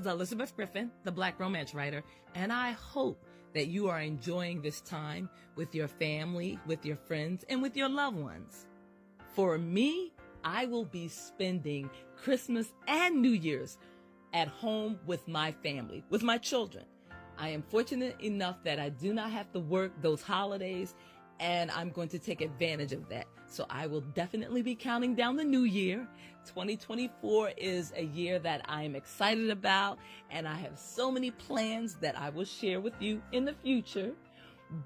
is Elizabeth Griffin, the Black Romance Writer, and I hope that you are enjoying this time with your family, with your friends, and with your loved ones. For me, I will be spending Christmas and New Year's at home with my family, with my children. I am fortunate enough that I do not have to work those holidays, and I'm going to take advantage of that. So I will definitely be counting down the new year. 2024 is a year that I'm excited about, and I have so many plans that I will share with you in the future.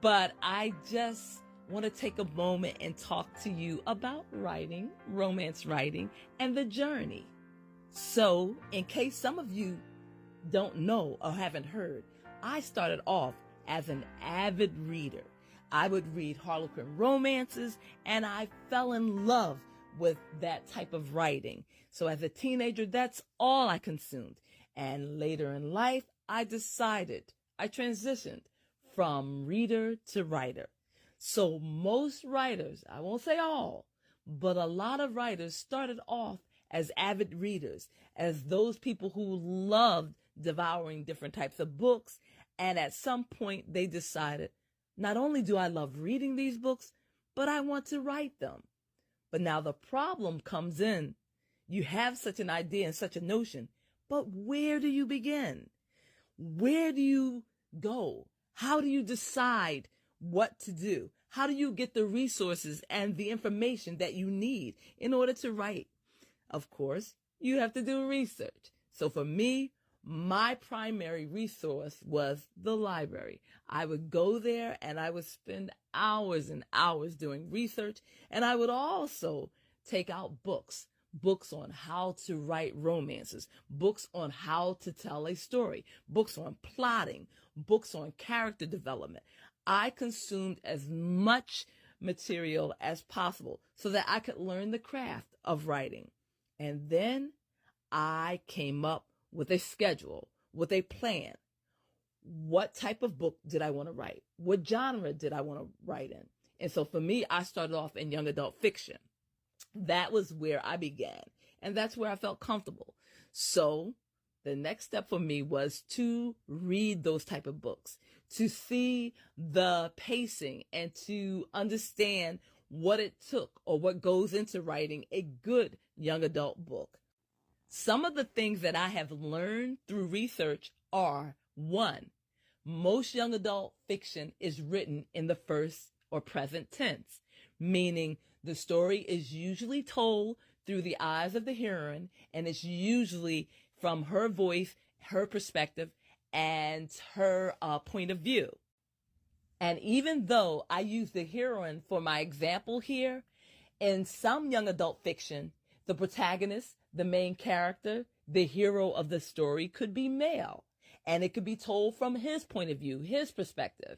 But I just want to take a moment and talk to you about writing, romance writing, and the journey. So in case some of you don't know or haven't heard, I started off as an avid reader. I would read Harlequin romances, and I fell in love with that type of writing. So as a teenager, that's all I consumed. And later in life, I transitioned from reader to writer. So most writers, I won't say all, but a lot of writers started off as avid readers, as those people who loved devouring different types of books. And at some point, they decided, not only do I love reading these books, but I want to write them. But now the problem comes in. You have such an idea and such a notion, but where do you begin? Where do you go? How do you decide what to do? How do you get the resources and the information that you need in order to write? Of course, you have to do research. So for me, my primary resource was the library. I would go there and I would spend hours and hours doing research. And I would also take out books on how to write romances, books on how to tell a story, books on plotting, books on character development. I consumed as much material as possible so that I could learn the craft of writing. And then I came up with a schedule, with a plan. What type of book did I want to write? What genre did I want to write in? And so for me, I started off in young adult fiction. That was where I began, and that's where I felt comfortable. So the next step for me was to read those type of books, to see the pacing and to understand what it took or what goes into writing a good young adult book. Some of the things that I have learned through research are: 1, most young adult fiction is written in the first or present tense, meaning the story is usually told through the eyes of the heroine, and it's usually from her voice, her perspective, and her point of view. And even though I use the heroine for my example here, in some young adult fiction, the protagonist, the main character, the hero of the story could be male, and it could be told from his point of view, his perspective.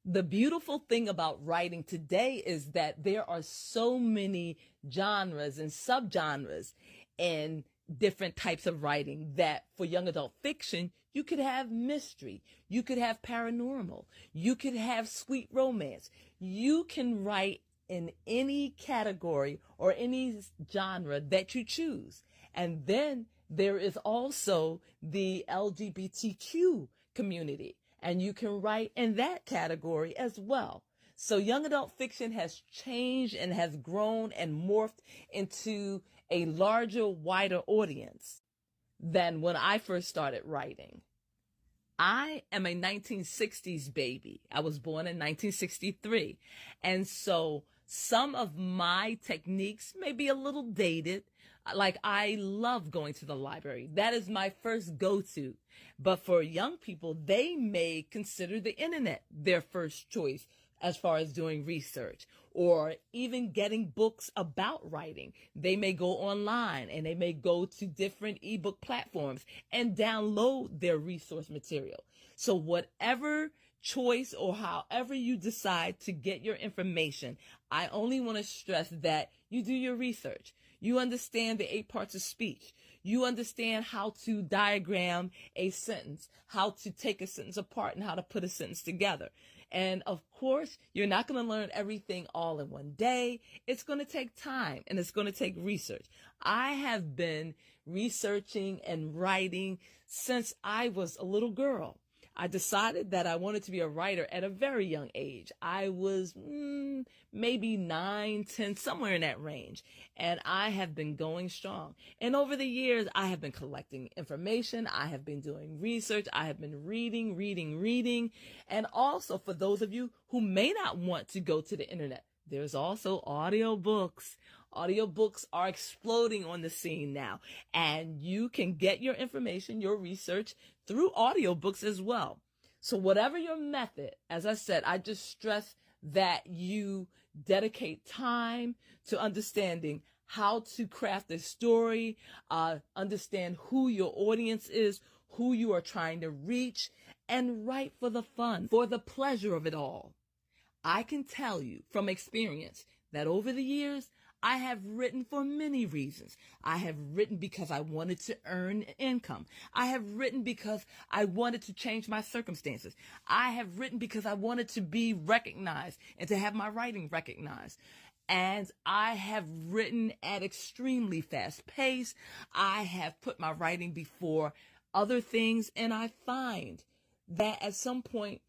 The beautiful thing about writing today is that there are so many genres and subgenres in different types of writing that for young adult fiction, you could have mystery, you could have paranormal, you could have sweet romance. You can write in any category or any genre that you choose. And then there is also the LGBTQ community, and you can write in that category as well. So young adult fiction has changed and has grown and morphed into a larger, wider audience than when I first started writing. I am a 1960s baby. I was born in 1963. And so some of my techniques may be a little dated. Like, I love going to the library. That is my first go-to. But for young people, they may consider the internet their first choice as far as doing research or even getting books about writing. They may go online and they may go to different ebook platforms and download their resource material. So whatever choice or however you decide to get your information, I only want to stress that you do your research. You understand the 8 parts of speech. You understand how to diagram a sentence, how to take a sentence apart and how to put a sentence together. And of course, you're not going to learn everything all in one day. It's going to take time and it's going to take research. I have been researching and writing since I was a little girl. I decided that I wanted to be a writer at a very young age. I was maybe 9, 10, somewhere in that range. And I have been going strong. And over the years, I have been collecting information. I have been doing research. I have been reading. And also, for those of you who may not want to go to the internet, there's also audiobooks. Audiobooks are exploding on the scene now. And you can get your information, your research, through audiobooks as well. So whatever your method, as I said, I just stress that you dedicate time to understanding how to craft a story, understand who your audience is, who you are trying to reach, and write for the fun, for the pleasure of it all. I can tell you from experience that over the years, I have written for many reasons. I have written because I wanted to earn income. I have written because I wanted to change my circumstances. I have written because I wanted to be recognized and to have my writing recognized. And I have written at extremely fast pace. I have put my writing before other things, and I find that at some point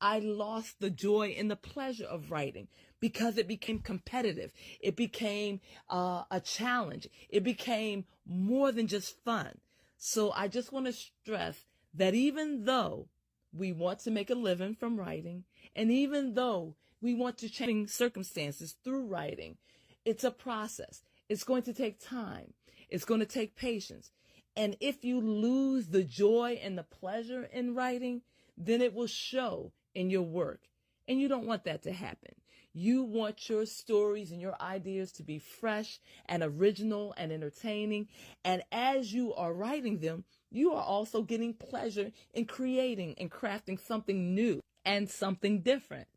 I lost the joy and the pleasure of writing because it became competitive. It became a challenge. It became more than just fun. So I just want to stress that even though we want to make a living from writing, and even though we want to change circumstances through writing, it's a process. It's going to take time. It's going to take patience. And if you lose the joy and the pleasure in writing, then it will show in your work. And you don't want that to happen. You want your stories and your ideas to be fresh and original and entertaining. And as you are writing them, you are also getting pleasure in creating and crafting something new and something different.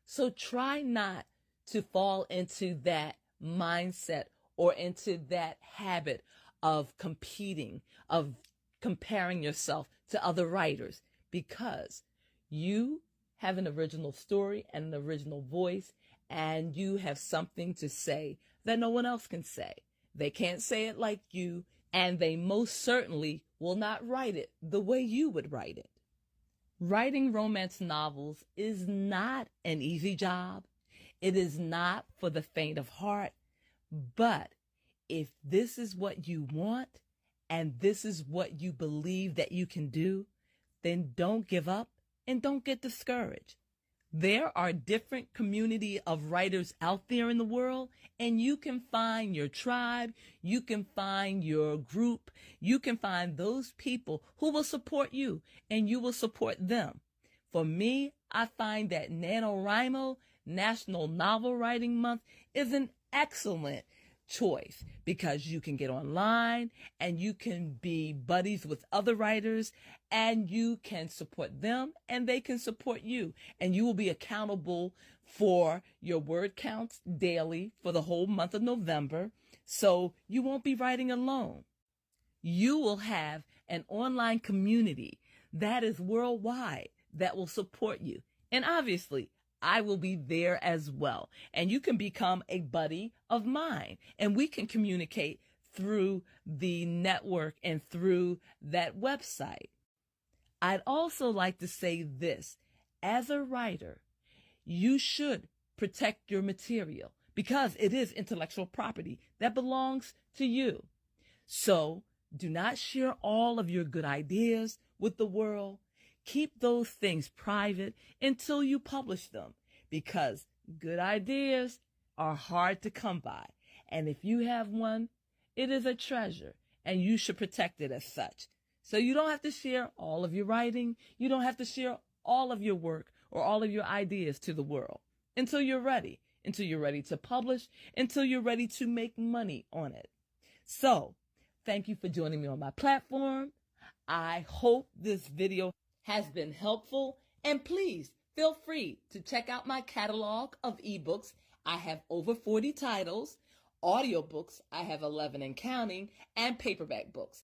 So try not to fall into that mindset or into that habit of competing, of comparing yourself to other writers, because you have an original story and an original voice, and you have something to say that no one else can say. They can't say it like you, and they most certainly will not write it the way you would write it. Writing romance novels is not an easy job. It is not for the faint of heart. But if this is what you want, and this is what you believe that you can do, then don't give up and don't get discouraged. There are different community of writers out there in the world, and you can find your tribe, you can find your group, you can find those people who will support you, and you will support them. For me, I find that NaNoWriMo, National Novel Writing Month, is an excellent choice because you can get online and you can be buddies with other writers and you can support them and they can support you, and you will be accountable for your word counts daily for the whole month of November. So you won't be writing alone. You will have an online community that is worldwide that will support you. And obviously, I will be there as well. And you can become a buddy of mine. And we can communicate through the network and through that website. I'd also like to say this. As a writer, you should protect your material because it is intellectual property that belongs to you. So do not share all of your good ideas with the world. Keep those things private until you publish them, because good ideas are hard to come by. And if you have one, it is a treasure, and you should protect it as such. So you don't have to share all of your writing. You don't have to share all of your work or all of your ideas to the world until you're ready to publish, until you're ready to make money on it. So thank you for joining me on my platform. I hope this video has been helpful, and please feel free to check out my catalog of ebooks. I have over 40 titles. Audiobooks, I have 11 and counting, and paperback books.